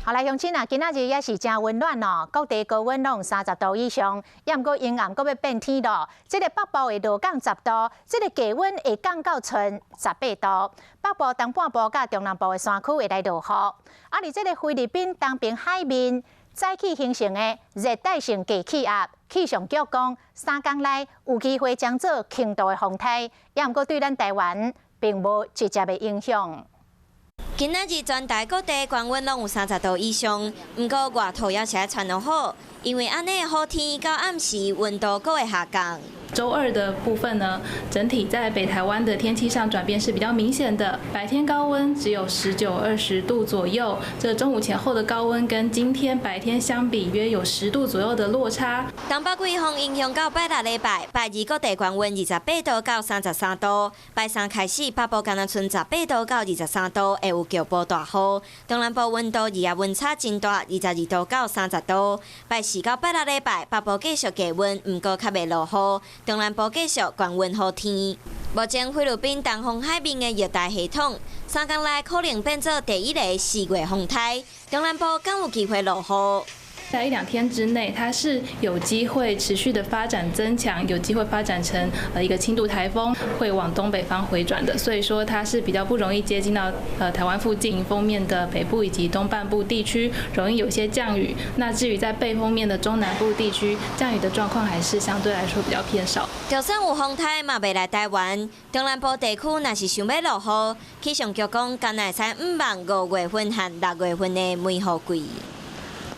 好来，乡亲啊，今仔日也是真温暖哦，各地高温拢30度以上，也毋过阴暗，阁要变天咯。这个北部会落降10度，这个低温会降到剩18度。北部东半部甲中南部的山区会来落雨。而这个菲律宾东边海面早起形成的热带性低气压，气象局讲3天内有机会将做轻度的风台，也毋过对咱台湾并无直接的影响。 今仔日全台各地高温拢有30度以上，不过外头也是爱穿得好，因为安尼好天到暗时温度阁会下降。 周二的部分呢，整体在北台湾的天气上转变是比较明显的。白天高温只有19、20度左右，这中午前后的高温跟今天白天相比，约有10度左右的落差。东北季风影响到拜六礼拜，拜二各地高温28度到33度，拜三开始北部敢若剩18度到23度，会有局部大雨。东南部温度日夜温差真大，22度到30度。拜四到拜六礼拜，北部继续低温，不过较袂落雨。 东南部继续高温好天。目前菲律宾东方海面的热带系统，3天内可能变作第一个4月风台。东南部更有机会落雨。 在1、2天之内，它是有机会持续的发展增强，有机会发展成一个轻度台风，会往东北方回转的。所以说它是比较不容易接近到台湾附近锋面的北部以及东半部地区，容易有些降雨。那至于在背风面的中南部地区，降雨的状况还是相对来说比较偏少。就算有风台嘛，未来台湾东南部地区，若是想要落雨，气象局讲，敢若会使5万5月份和6月份的梅雨季。